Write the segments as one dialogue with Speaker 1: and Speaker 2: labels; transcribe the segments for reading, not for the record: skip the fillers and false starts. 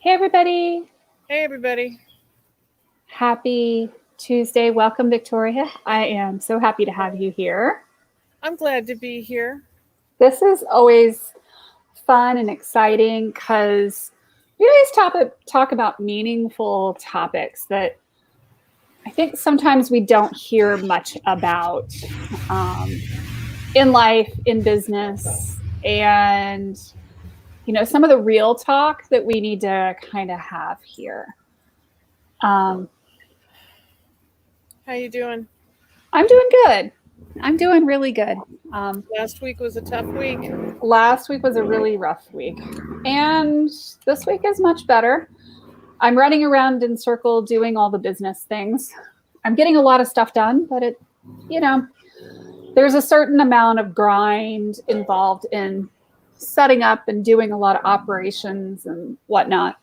Speaker 1: Hey, everybody.
Speaker 2: Hey, everybody.
Speaker 1: Happy Tuesday. Welcome, Victoria. I am so happy to have you here.
Speaker 2: I'm glad to be here.
Speaker 1: This is always fun and exciting because we always talk about meaningful topics that I think sometimes we don't hear much about um, in life, in business, and some of the real talk that we need to kind of have here. Um,
Speaker 2: How you doing?
Speaker 1: I'm doing good. I'm doing really good. Um,
Speaker 2: Last week was a tough week.
Speaker 1: Last week was a really rough week, and this week is much better. I'm running around in circle doing all the business things. I'm getting a lot of stuff done, but you know, there's a certain amount of grind involved in setting up and doing a lot of operations and whatnot,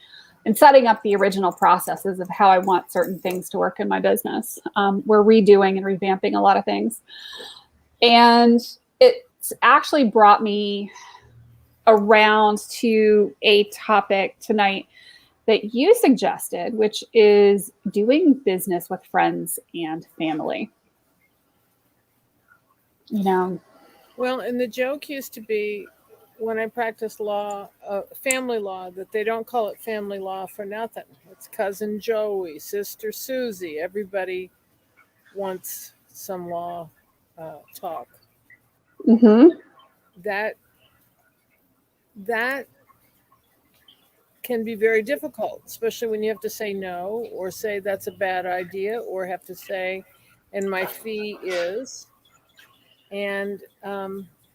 Speaker 1: and setting up the original processes of how I want certain things to work in my business. We're redoing and revamping a lot of things, and it's actually brought me around to a topic tonight that you suggested, which is doing business with friends and family. You know,
Speaker 2: Well, and the joke used to be when I practiced law, family law, that they don't call it family law for nothing. It's cousin Joey, sister Susie. Everybody wants some law talk.
Speaker 1: mm-hmm.
Speaker 2: That that can be very difficult, especially when you have to say no or say that's a bad idea or have to say, and my fee is. And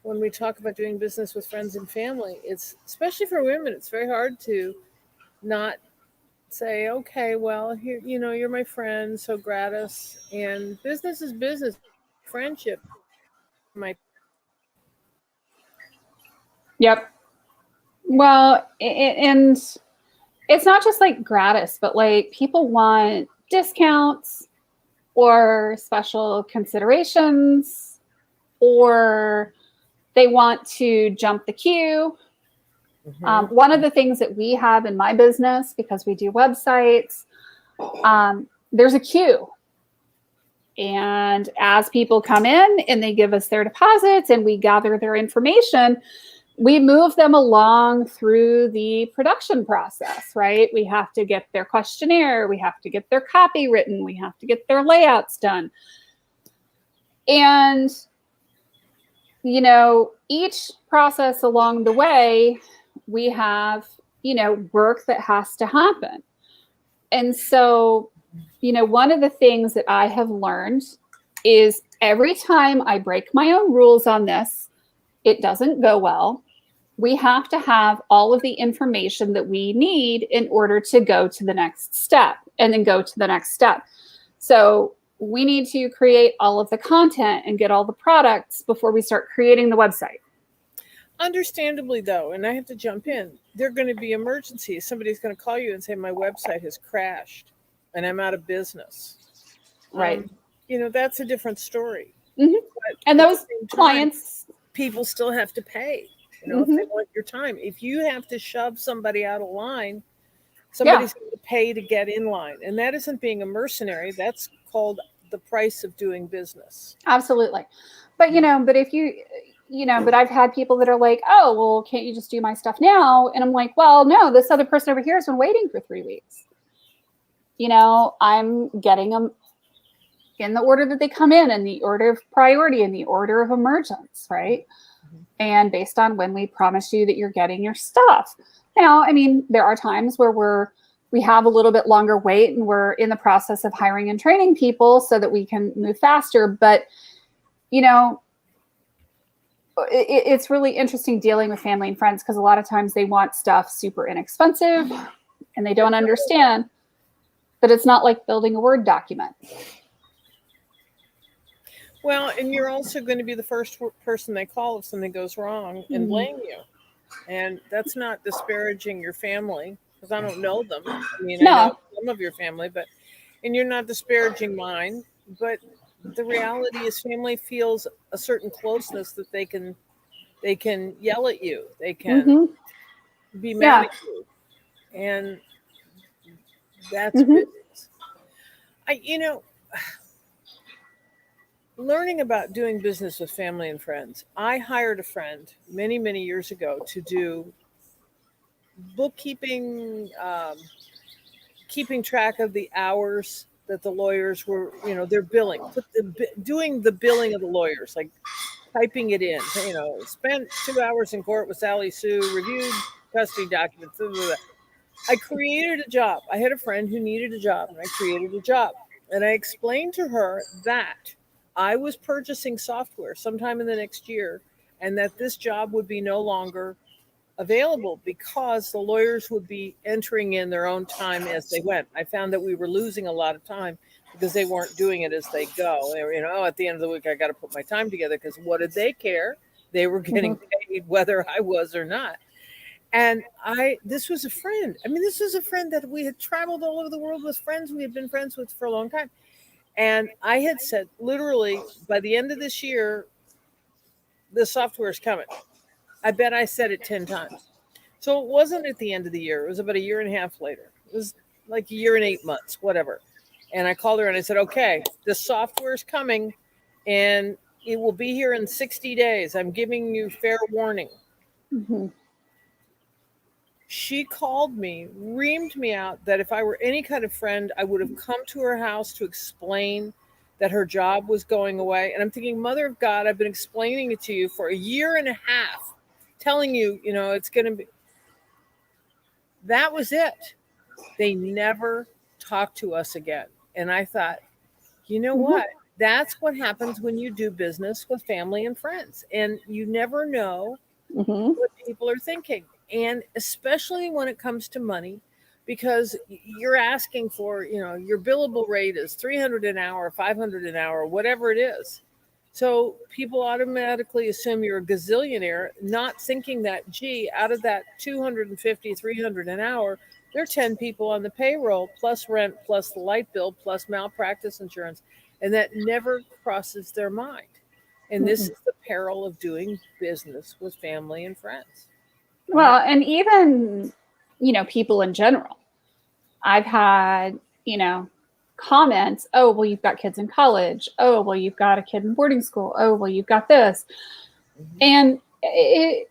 Speaker 2: when we talk about doing business with friends and family, it's especially for women, it's very hard to not say, okay, well, here, you're my friend, so gratis. And business is business. Friendship might.
Speaker 1: Yep. Well, and it's not just like gratis, but like people want discounts or special considerations, or they want to jump the queue.
Speaker 2: Mhm.
Speaker 1: One of the things that we have in my business, because we do websites, there's a queue. And as people come in and they give us their deposits and we gather their information, we move them along through the production process, right? We have to get their questionnaire, we have to get their copy written, we have to get their layouts done. And, each process along the way, we have, work that has to happen. And so, one of the things that I have learned is every time I break my own rules on this, it doesn't go well. We have to have all of the information that we need in order to go to the next step and then go to the next step. So we need to create all of the content and get all the products before we start creating the website.
Speaker 2: Understandably, though, and I have to jump in, there are going to be emergencies. Somebody's going to call you and say, my website has crashed and I'm out of business.
Speaker 1: Right.
Speaker 2: Um, that's a different story.
Speaker 1: Mm-hmm. And
Speaker 2: But at the
Speaker 1: those
Speaker 2: same time,
Speaker 1: clients,
Speaker 2: people still have to pay. If
Speaker 1: mm-hmm.
Speaker 2: they want your time. If you have to shove somebody out of line,
Speaker 1: Yeah,
Speaker 2: somebody's going to pay to get in line. And that isn't being a mercenary. That's called the price of doing business.
Speaker 1: absolutely. But but if but I've had people that are like, oh, well, can't you just do my stuff now? And I'm like, well, no, this other person over here has been waiting for 3 weeks. I'm getting them in the order that they come in the order of priority, in the order of emergence, right?
Speaker 2: Mhm.
Speaker 1: And based on when we promise you that you're getting your stuff. Now, I mean, there are times where we have a little bit longer wait and we're in the process of hiring and training people so that we can move faster. But, it's really interesting dealing with family and friends because a lot of times they want stuff super inexpensive and they don't understand that it's not like building a Word document.
Speaker 2: Well, and you're also going to be the first person they call if something goes wrong and blame you. And that's not disparaging your family because I don't know them. I mean, I know
Speaker 1: No,
Speaker 2: some of your family, and you're not disparaging mine. But the reality is, family feels a certain closeness that they can yell at you. They can
Speaker 1: mm-hmm.
Speaker 2: be mad
Speaker 1: Yeah,
Speaker 2: at you. And that's
Speaker 1: Mhm.
Speaker 2: business. Learning about doing business with family and friends. I hired a friend many, many years ago to do bookkeeping, keeping track of the hours that the lawyers were, their billing, doing the billing of the lawyers, like typing it in. Spent 2 hours in court with Sally Sue, reviewed custody documents. Blah, blah, blah. I created a job. I had a friend who needed a job, and I created a job. And I explained to her that I was purchasing software sometime in the next year, and that this job would be no longer available because the lawyers would be entering in their own time as they went. I found that we were losing a lot of time because they weren't doing it as they go. They were, at the end of the week, I got to put my time together, because what did they care? They were getting paid whether I was or not. And this was a friend. I mean, this was a friend that we had traveled all over the world with, friends we had been friends with for a long time. And I had said, literally, by the end of this year, the software is coming. I bet I said it 10 times. So it wasn't at the end of the year. It was about a year and a half later. It was like a year and 8 months, whatever. And I called her and I said, okay, the software is coming and it will be here in 60 days. I'm giving you fair warning.
Speaker 1: Mm-hmm.
Speaker 2: She called me, reamed me out that if I were any kind of friend, I would have come to her house to explain that her job was going away. And I'm thinking, Mother of God, I've been explaining it to you for a year and a half, telling you, it's going to be. That was it. They never talked to us again. And I thought, you know what? That's what happens when you do business with family and friends. And you never know what people are thinking. And especially when it comes to money, because you're asking for, your billable rate is 300 an hour, 500 an hour, whatever it is. So people automatically assume you're a gazillionaire, not thinking that, gee, out of that 250, 300 an hour, there are 10 people on the payroll, plus rent, plus the light bill, plus malpractice insurance. And that never crosses their mind. And this is the peril of doing business with family and friends.
Speaker 1: Well, and even, people in general. I've had, comments, oh, well, you've got kids in college. Oh, well, you've got a kid in boarding school. Oh, well, you've got this. And
Speaker 2: the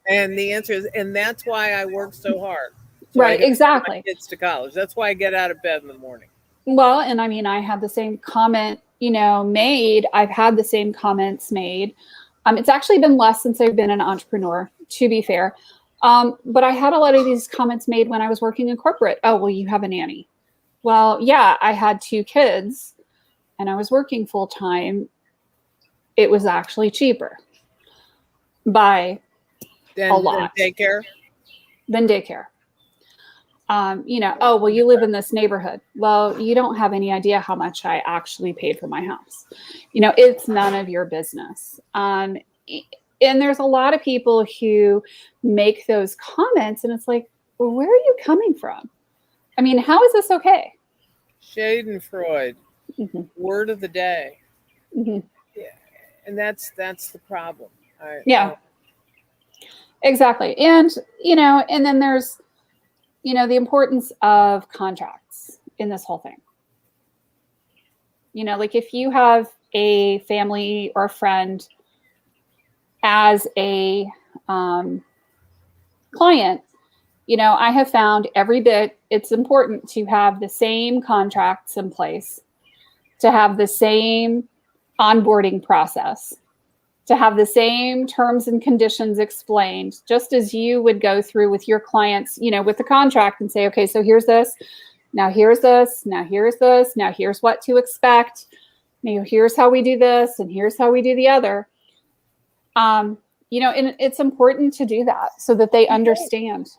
Speaker 2: answer is, and that's why I work so hard. So
Speaker 1: right, exactly.
Speaker 2: My kids to college. That's why I get out of bed in the morning.
Speaker 1: Well, and I mean, I had the same comment, made. I've had the same comments made. It's actually been less since I've been an entrepreneur, to be fair. But I had a lot of these comments made when I was working in corporate. Oh, well, you have a nanny. Well, yeah, I had 2 kids and I was working full time. It was actually cheaper by a lot
Speaker 2: than daycare.
Speaker 1: Oh, well, you live in this neighborhood. Well, you don't have any idea how much I actually paid for my house. It's none of your business. And there's a lot of people who make those comments, and it's like, well, where are you coming from? I mean, how is this okay?
Speaker 2: Schadenfreude, word of the day.
Speaker 1: Yeah,
Speaker 2: and that's the problem.
Speaker 1: Exactly. And and then there's the importance of contracts in this whole thing. Like if you have a family or a friend as a client, I have found every bit it's important to have the same contracts in place, to have the same onboarding process, to have the same terms and conditions explained, just as you would go through with your clients, with the contract and say, okay, so here's this, now here's this, now here's this, now here's what to expect, here's how we do this, and here's how we do the other. And it's important to do that so that they understand.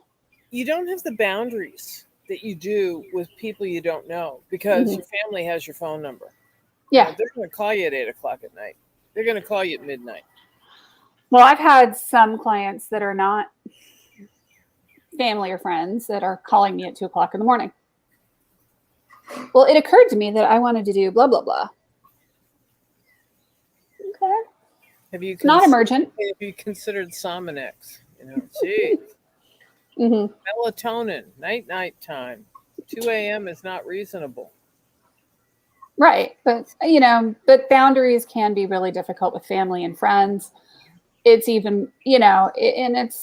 Speaker 2: You don't have the boundaries that you do with people you don't know, because your family has your phone number.
Speaker 1: Yeah.
Speaker 2: They're going to call you at 8 o'clock at night. They're going to call you at midnight.
Speaker 1: Well, I've had some clients that are not family or friends that are calling me at 2 o'clock in the morning. Well, it occurred to me that I wanted to do blah, blah, blah. Okay.
Speaker 2: Have you
Speaker 1: not emergent.
Speaker 2: Have you considered Sominex? Gee.
Speaker 1: Mm-hmm.
Speaker 2: Melatonin, night time. 2 a.m. is not reasonable.
Speaker 1: Right. But boundaries can be really difficult with family and friends. It's even, and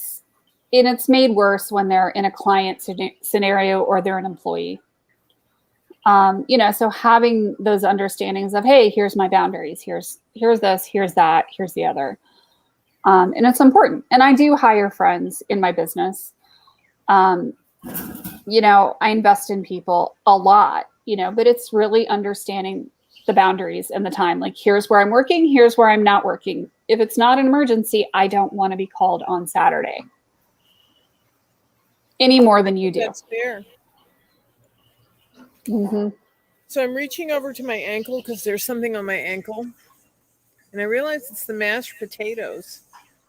Speaker 1: it's made worse when they're in a client scenario or they're an employee. So having those understandings of, hey, here's my boundaries, here's this, here's that, here's the other. And it's important. And I do hire friends in my business. I invest in people a lot, but it's really understanding the boundaries and the time. Like, here's where I'm working, here's where I'm not working. If it's not an emergency, I don't want to be called on Saturday any more than you do.
Speaker 2: That's fair.
Speaker 1: Mm-hmm.
Speaker 2: So I'm reaching over to my ankle because there's something on my ankle. And I realize it's the mashed potatoes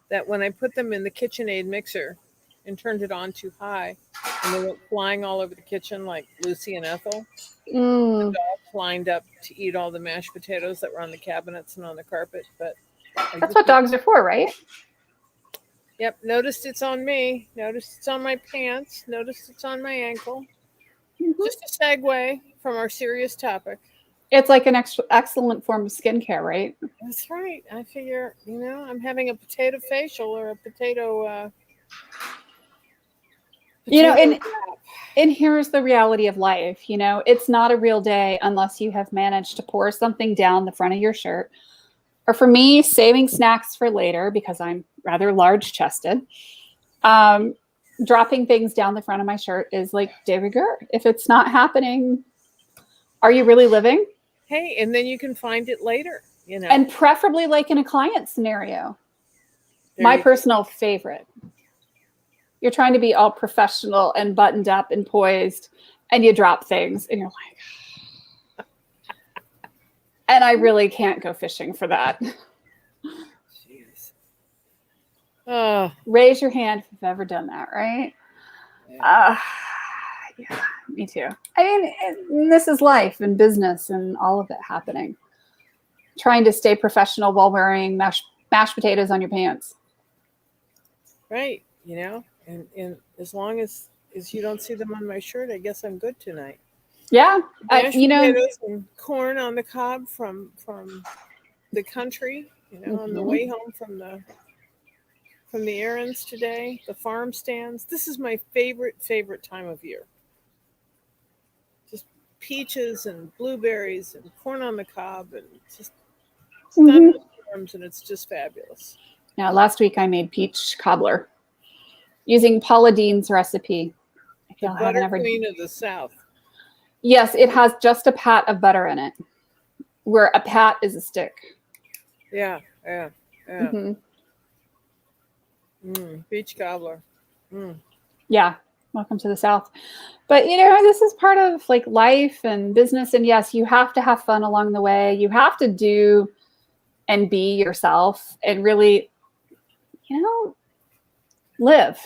Speaker 2: that when I put them in the KitchenAid mixer and turned it on too high, and they went flying all over the kitchen like Lucy and Ethel. The dogs lined up to eat all the mashed potatoes that were on the cabinets and on the carpet. But
Speaker 1: that's what dogs are for, right?
Speaker 2: Yep. Noticed it's on me. Noticed it's on my pants. Noticed it's on my ankle. Mm-hmm. Just a segue from our serious topic.
Speaker 1: It's like an excellent form of skincare, right?
Speaker 2: That's right. I figure, I'm having a potato facial or a potato.
Speaker 1: And here's the reality of life. It's not a real day unless you have managed to pour something down the front of your shirt. Or for me, saving snacks for later because I'm rather large chested. Dropping things down the front of my shirt is like de rigueur. If it's not happening, are you really living?
Speaker 2: Hey, and then you can find it later,
Speaker 1: And preferably like in a client scenario. My personal favorite. You're trying to be all professional and buttoned up and poised, and you drop things, and you're like, and I really can't go fishing for that.
Speaker 2: Jeez.
Speaker 1: Raise your hand if you've ever done that, right? Yeah, me too. I mean, this is life and business and all of it happening. Trying to stay professional while wearing mashed potatoes on your pants.
Speaker 2: Right, and as long as you don't see them on my shirt, I guess I'm good tonight.
Speaker 1: Yeah,
Speaker 2: mashed potatoes and corn on the cob from the country,
Speaker 1: mm-hmm.
Speaker 2: on the way home from the errands today, the farm stands. This is my favorite time of year. Just peaches and blueberries and corn on the cob and just thunderstorms, and it's just fabulous.
Speaker 1: Now, last week I made peach cobbler using Paula Dean's recipe.
Speaker 2: The butter queen of the South.
Speaker 1: Yes, it has just a pat of butter in it, where a pat is a stick.
Speaker 2: Yeah.
Speaker 1: Mm-hmm.
Speaker 2: Peach cobbler.
Speaker 1: Yeah, welcome to the South. But this is part of like life and business, and yes, you have to have fun along the way. You have to do and be yourself and really, live.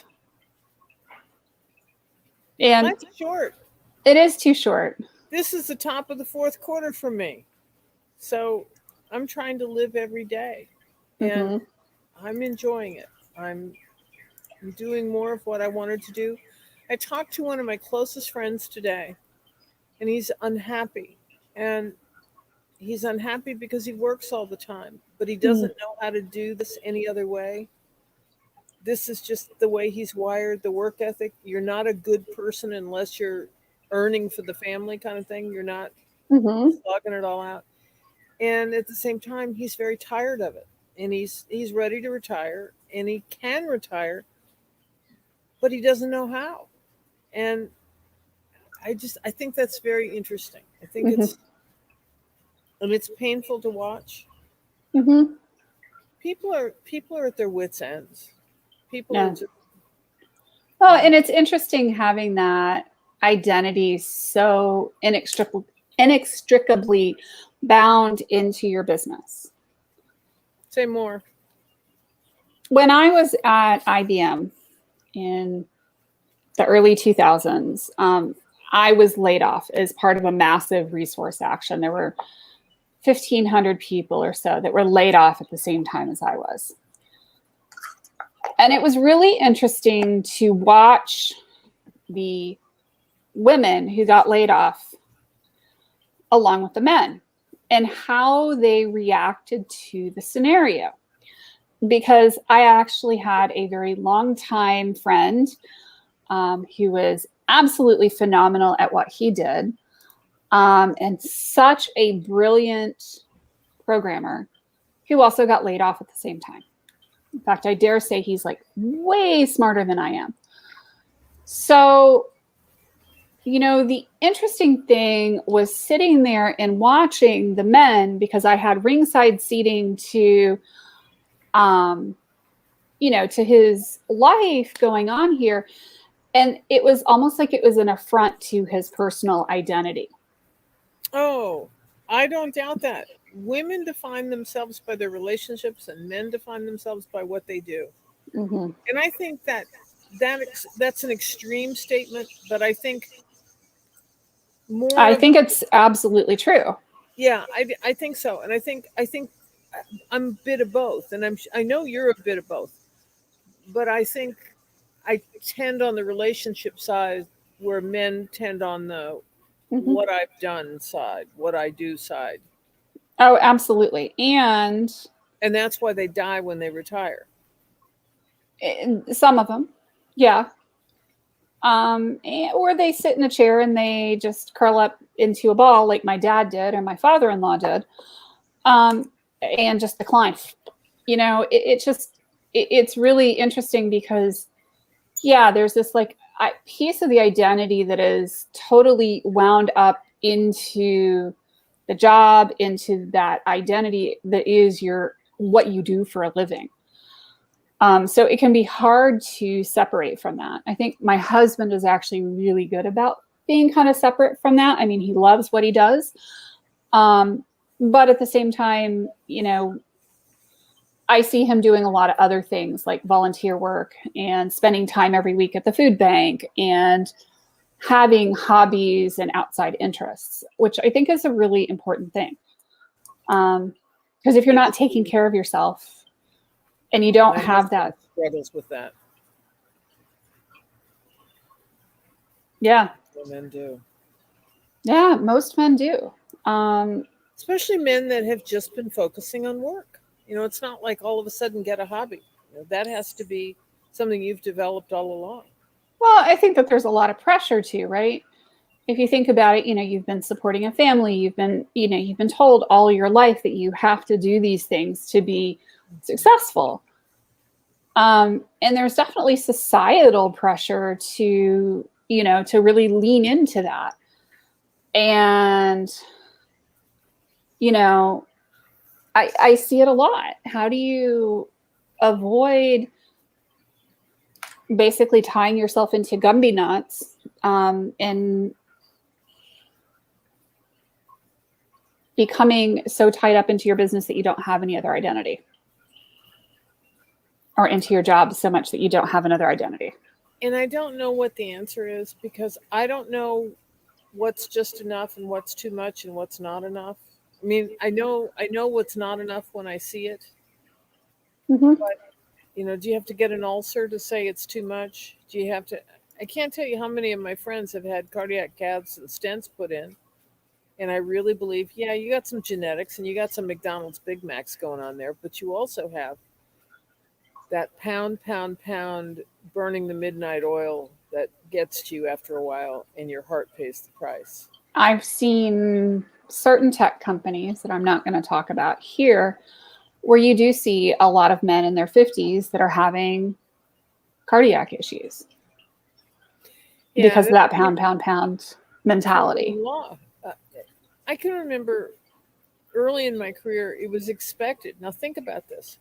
Speaker 1: And
Speaker 2: life's short.
Speaker 1: It is too short.
Speaker 2: This is the top of the fourth quarter for me. So I'm trying to live every day. And I'm enjoying it. I'm doing more of what I wanted to do. I talked to one of my closest friends today, and he's unhappy. And he's unhappy because he works all the time, but he doesn't know how to do this any other way. This is just the way he's wired, the work ethic. You're not a good person unless you're earning for the family kind of thing. You're not slugging it all out. And at the same time, he's very tired of it. And he's ready to retire, and he can retire, but he doesn't know how. And I think that's very interesting. I think it's painful to watch. People are at their wits' ends. People are just,
Speaker 1: and it's interesting having that identity so inextricably bound into your business.
Speaker 2: Say more.
Speaker 1: When I was at IBM in the early 2000s, I was laid off as part of a massive resource action. There were 1,500 people or so that were laid off at the same time as I was. And it was really interesting to watch the women who got laid off along with the men and how they reacted to the scenario. Because I actually had a very long time friend who was absolutely phenomenal at what he did, and such a brilliant programmer who also got laid off at the same time. In fact, I dare say he's like way smarter than I am. So, the interesting thing was sitting there and watching the men, because I had ringside seating to, to his life going on here. And it was almost like it was an affront to his personal identity.
Speaker 2: Oh, I don't doubt that. Women define themselves by their relationships, and men define themselves by what they do.
Speaker 1: Mm-hmm.
Speaker 2: And I think that's an extreme statement, but I think more.
Speaker 1: I think it's absolutely true.
Speaker 2: Yeah, I think so, and I think I'm a bit of both, and I know you're a bit of both, but I think I tend on the relationship side, where men tend on the what I've done side, what I do side.
Speaker 1: Oh, absolutely. And
Speaker 2: that's why they die when they retire.
Speaker 1: Some of them, yeah. Or they sit in a chair and they just curl up into a ball like my dad did or my father-in-law did, and just decline. It's really interesting because, yeah, there's this like piece of the identity that is totally wound up into the job, into that identity that is what you do for a living. So it can be hard to separate from that. I think my husband is actually really good about being kind of separate from that. I mean, he loves what he does. But at the same time, I see him doing a lot of other things like volunteer work and spending time every week at the food bank and having hobbies and outside interests, which I think is a really important thing. Because if you're not taking care of yourself, and you don't have that.
Speaker 2: Struggles with that.
Speaker 1: Yeah.
Speaker 2: Men do.
Speaker 1: Yeah, most men do.
Speaker 2: Especially men that have just been focusing on work. It's not like all of a sudden get a hobby. That has to be something you've developed all along.
Speaker 1: Well, I think that there's a lot of pressure too, right? If you think about it, you've been supporting a family, you've been told all your life that you have to do these things to be successful. And there's definitely societal pressure to really lean into that. And, I see it a lot. How do you avoid basically tying yourself into Gumby knots and becoming so tied up into your business that you don't have any other identity? Or into your job so much that you don't have another identity?
Speaker 2: And I don't know what the answer is, because I don't know what's just enough and what's too much and what's not enough. I mean, I know what's not enough when I see it.
Speaker 1: Mm-hmm.
Speaker 2: But, do you have to get an ulcer to say it's too much? Do you have to? I can't tell you how many of my friends have had cardiac caths and stents put in. And I really believe, yeah, you got some genetics and you got some McDonald's Big Macs going on there, but you also have that pound burning the midnight oil that gets to you after a while, and your heart pays the price.
Speaker 1: I've seen certain tech companies that I'm not going to talk about here, where you do see a lot of men in their 50s that are having cardiac issues because of that pound mentality.
Speaker 2: I can remember early in my career, it was expected. Now think about this.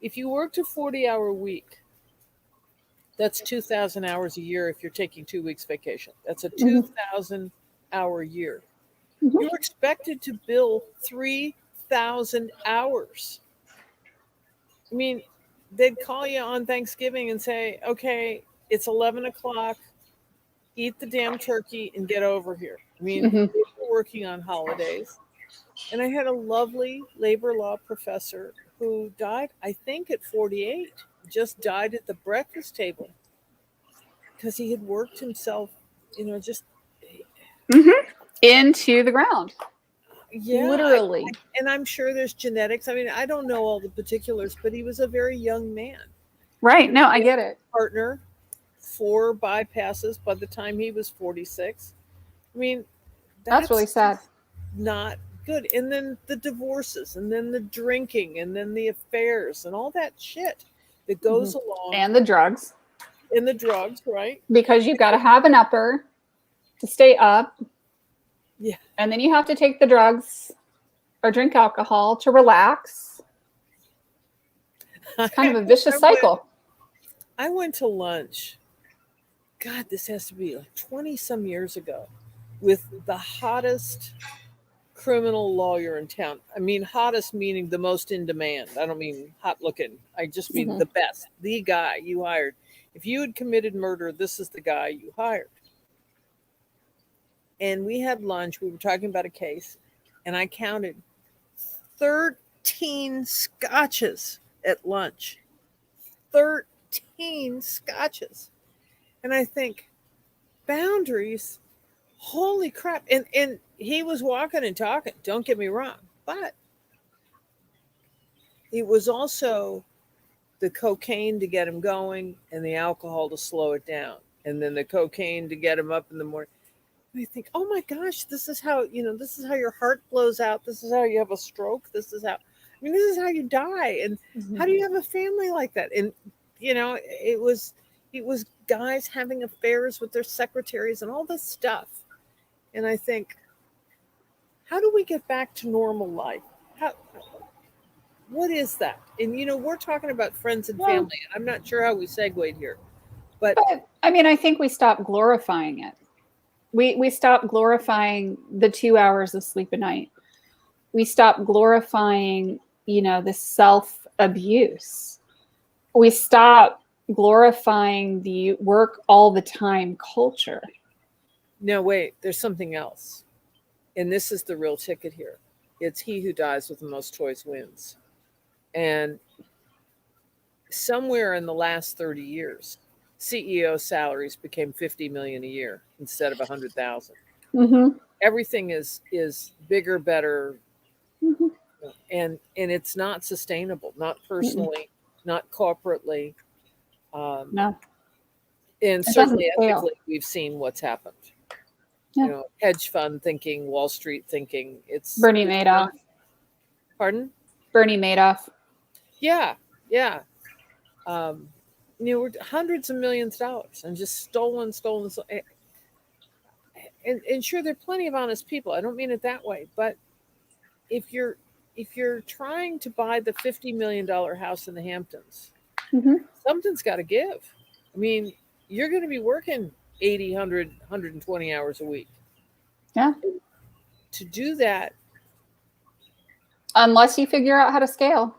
Speaker 2: If you worked a 40-hour week, that's 2,000 hours a year if you're taking 2 weeks vacation. That's a 2,000-hour year. Mm-hmm. You're expected to bill 3,000 hours. I mean, they'd call you on Thanksgiving and say, okay, it's 11 o'clock. Eat the damn turkey and get over here. I mean, they were working on holidays. And I had a lovely labor law professor who died, I think, at 48, just died at the breakfast table because he had worked himself, just
Speaker 1: Into the ground.
Speaker 2: yeah.
Speaker 1: Literally.
Speaker 2: And I'm sure there's genetics. I mean, I don't know all the particulars, but he was a very young man.
Speaker 1: Right. No, I get it.
Speaker 2: Partner, 4 bypasses by the time he was 46. I mean,
Speaker 1: That's really sad.
Speaker 2: not good. And then the divorces, and then the drinking, and then the affairs, and all that shit that goes along.
Speaker 1: And the drugs.
Speaker 2: And the drugs, right?
Speaker 1: Because you've got to have an upper to stay up.
Speaker 2: Yeah.
Speaker 1: And then you have to take the drugs or drink alcohol to relax. It's kind of a vicious cycle.
Speaker 2: I went to lunch. God, this has to be like 20 some years ago with the hottest criminal lawyer in town. I mean, hottest meaning the most in demand. I don't mean hot looking. I just mean the best, the guy you hired. If you had committed murder, this is the guy you hired. And we had lunch. We were talking about a case, and I counted 13 scotches at lunch. 13 scotches. And I think, boundaries, holy crap. And he was walking and talking, don't get me wrong. But it was also the cocaine to get him going and the alcohol to slow it down. And then the cocaine to get him up in the morning. And I think, oh my gosh, this is how your heart blows out. This is how you have a stroke. This is how you die. And how do you have a family like that? And, it was guys having affairs with their secretaries and all this stuff. And I think, how do we get back to normal life? What is that? And, we're talking about friends and family. I'm not sure how we segued here. But
Speaker 1: I mean, I think we stopped glorifying it. We stopped glorifying the 2 hours of sleep a night. We stopped glorifying, the self-abuse. We stopped glorifying the work all the time culture.
Speaker 2: No, wait, there's something else. And this is the real ticket here. It's he who dies with the most toys wins. And somewhere in the last 30 years, CEO salaries became 50 million a year instead of 100,000. Everything is bigger, better, and it's not sustainable, not personally, not corporately.
Speaker 1: No,
Speaker 2: and certainly ethically, we've seen what's happened.
Speaker 1: Yeah.
Speaker 2: Hedge fund thinking, Wall Street thinking. It's
Speaker 1: Bernie Madoff.
Speaker 2: Pardon?
Speaker 1: Bernie Madoff.
Speaker 2: Yeah. We're hundreds of millions of dollars and just stolen. And sure, there are plenty of honest people. I don't mean it that way, but if you're trying to buy the $50 million house in the Hamptons, something's got to give. I mean, you're going to be working 80, 100, 120 hours a week.
Speaker 1: Yeah.
Speaker 2: To do that.
Speaker 1: Unless you figure out how to scale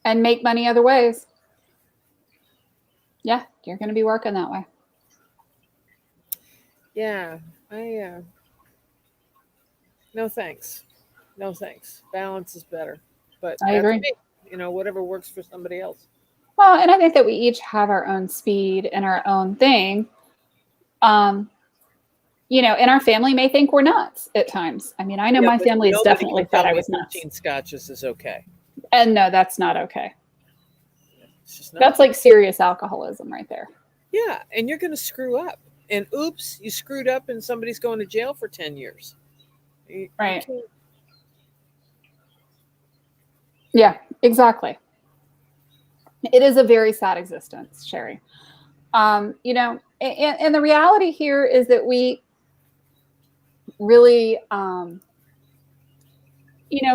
Speaker 1: and make money other ways. Yeah, you're going to be working that way.
Speaker 2: Yeah, no thanks. Balance is better. But
Speaker 1: I agree.
Speaker 2: Whatever works for somebody else.
Speaker 1: Well, and I think that we each have our own speed and our own thing. And our family may think we're nuts at times. I mean, I know my family has definitely thought I was nuts.
Speaker 2: 13 scotches is okay.
Speaker 1: And no, that's not okay.
Speaker 2: It's just not.
Speaker 1: That's like serious alcoholism right there.
Speaker 2: Yeah, and you're going to screw up. And oops, you screwed up and somebody's going to jail for 10 years.
Speaker 1: Right. Yeah, exactly. It is a very sad existence, Sherry. And the reality here is that we really,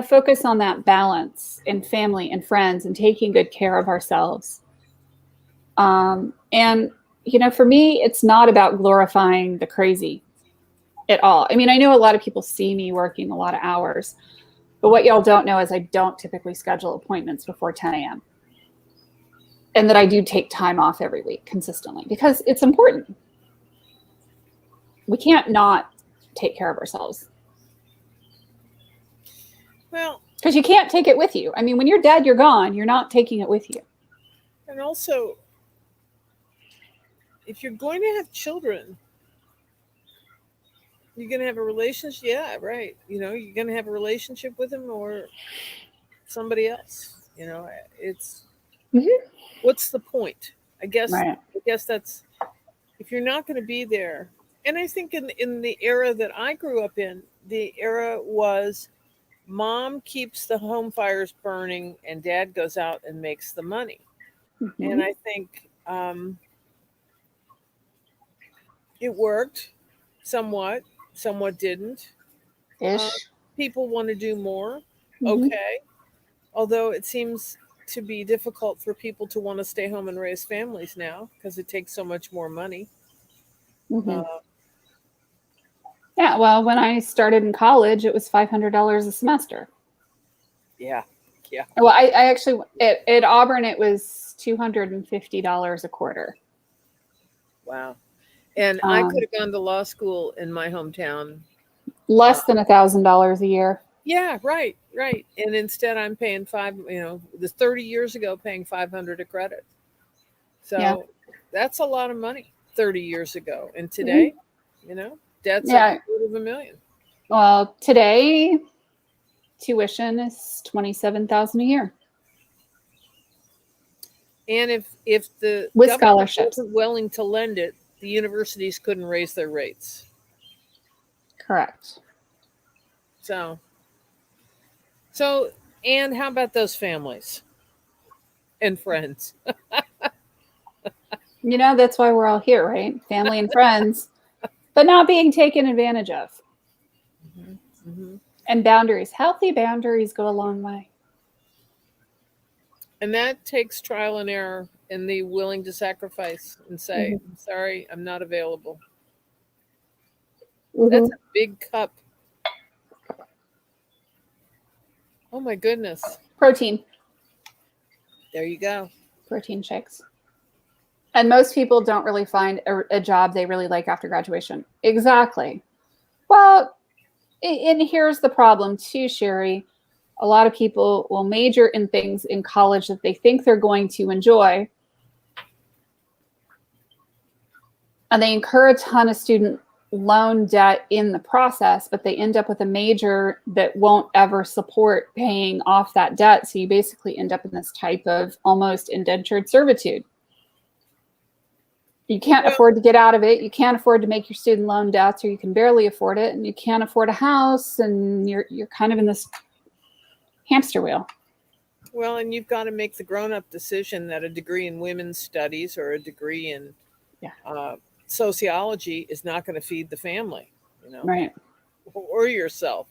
Speaker 1: focus on that balance in family and friends and taking good care of ourselves. And, for me, it's not about glorifying the crazy at all. I mean, I know a lot of people see me working a lot of hours, but what y'all don't know is I don't typically schedule appointments before 10 a.m. And that I do take time off every week consistently because it's important. We can't not take care of ourselves.
Speaker 2: Well,
Speaker 1: because you can't take it with you. I mean, when you're dead, you're gone. You're not taking it with you.
Speaker 2: And also, if you're going to have children, you're going to have a relationship. Yeah, right. You're going to have a relationship with them or somebody else. It's
Speaker 1: Mhm.
Speaker 2: what's the point? I guess.
Speaker 1: Right.
Speaker 2: I guess that's if you're not going to be there. And I think in the era that I grew up in, the era was mom keeps the home fires burning and dad goes out and makes the money. And
Speaker 1: Mhm.
Speaker 2: I think it worked somewhat, somewhat didn't. Uh,
Speaker 1: Ish.
Speaker 2: People want to do more.
Speaker 1: Mhm.
Speaker 2: Okay. Although it seems to be difficult for people to want to stay home and raise families now because it takes so much more money.
Speaker 1: Mhm.
Speaker 2: Uh,
Speaker 1: Yeah. Well, when I started in college, it was $500 a semester.
Speaker 2: yeah. Yeah.
Speaker 1: Well, I actually at Auburn it was $250 a quarter.
Speaker 2: Wow. And I could
Speaker 1: Um,
Speaker 2: have gone to law school in my hometown. Uh,
Speaker 1: Less than $1,000 a year.
Speaker 2: yeah, right, right. And instead, I'm paying the 30 years ago, paying 500 a credit.
Speaker 1: Yeah.
Speaker 2: So that's a lot of money 30 years ago. And
Speaker 1: Mhm.
Speaker 2: today, debt's a
Speaker 1: Yeah.
Speaker 2: quarter of a million.
Speaker 1: Well, today tuition is 27,000 a year
Speaker 2: And if the
Speaker 1: with
Speaker 2: government
Speaker 1: scholarships.
Speaker 2: wasn't willing to lend it, the universities couldn't raise their rates.
Speaker 1: Correct.
Speaker 2: So, so, and how about those families and friends?
Speaker 1: That's why we're all here, right? Family and friends, but not being taken advantage of.
Speaker 2: Mhm, mhm.
Speaker 1: And boundaries. Healthy boundaries go a long way.
Speaker 2: And that takes trial and error and the willing to sacrifice and say,
Speaker 1: Hmm.
Speaker 2: I'm sorry, I'm not available. That's
Speaker 1: Hmm.
Speaker 2: a big cup. Oh my goodness.
Speaker 1: Protein.
Speaker 2: There you go.
Speaker 1: Protein shakes. And most people don't really find a job they really like after graduation. Exactly. Well, and here's the problem too, Sherry. A lot of people will major in things in college that they think they're going to enjoy, and they incur a ton of student loan debt in the process, but they end up with a major that won't ever support paying off that debt. So you basically end up in this type of almost indentured servitude. You can't
Speaker 2: Well,
Speaker 1: afford to get out of it. You can't afford to make your student loan debts, or you can barely afford it, and you can't afford a house, and you're kind of in this hamster wheel.
Speaker 2: well, and you've got to make the grown-up decision that a degree in women's studies or a degree in
Speaker 1: Yeah.
Speaker 2: uh, sociology is not going to feed the family,
Speaker 1: Right.
Speaker 2: or yourself.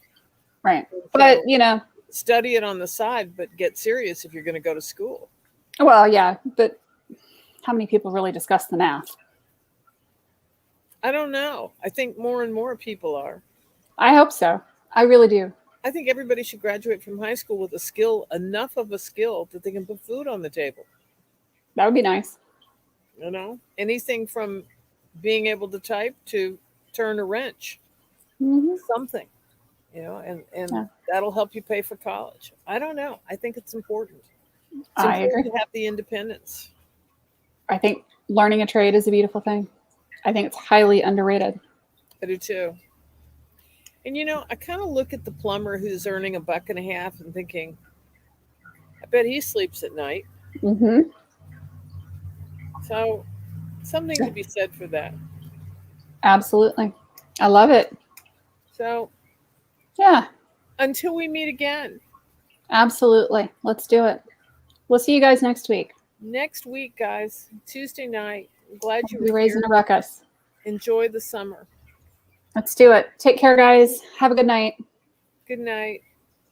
Speaker 1: Right. But,
Speaker 2: So study it on the side, but get serious if you're going to go to school.
Speaker 1: well, yeah, but how many people really discuss the math?
Speaker 2: I don't know. I think more and more people are.
Speaker 1: I hope so. I really do.
Speaker 2: I think everybody should graduate from high school with a skill, enough of a skill that they can put food on the table.
Speaker 1: That would be nice.
Speaker 2: Anything from being able to type to turn a wrench,
Speaker 1: Hmm.
Speaker 2: something, and
Speaker 1: Yeah,
Speaker 2: that'll help you pay for college. I don't know. I think it's important. It's
Speaker 1: I
Speaker 2: important
Speaker 1: agree.
Speaker 2: to have the independence.
Speaker 1: I think learning a trade is a beautiful thing. I think it's highly underrated.
Speaker 2: I do too. And I kind of look at the plumber who's earning $1.50 and thinking, I bet he sleeps at night.
Speaker 1: Hmm.
Speaker 2: So something to be said for that.
Speaker 1: Absolutely. I love it.
Speaker 2: So
Speaker 1: Yeah,
Speaker 2: until we meet again
Speaker 1: absolutely. Let's do it. We'll see you guys next week.
Speaker 2: next week, guys, Tuesday night. I'm glad you
Speaker 1: We'll be
Speaker 2: were
Speaker 1: raising
Speaker 2: here.
Speaker 1: a ruckus.
Speaker 2: Enjoy the summer.
Speaker 1: Let's do it. Take care, guys. Have a good night.
Speaker 2: Good night.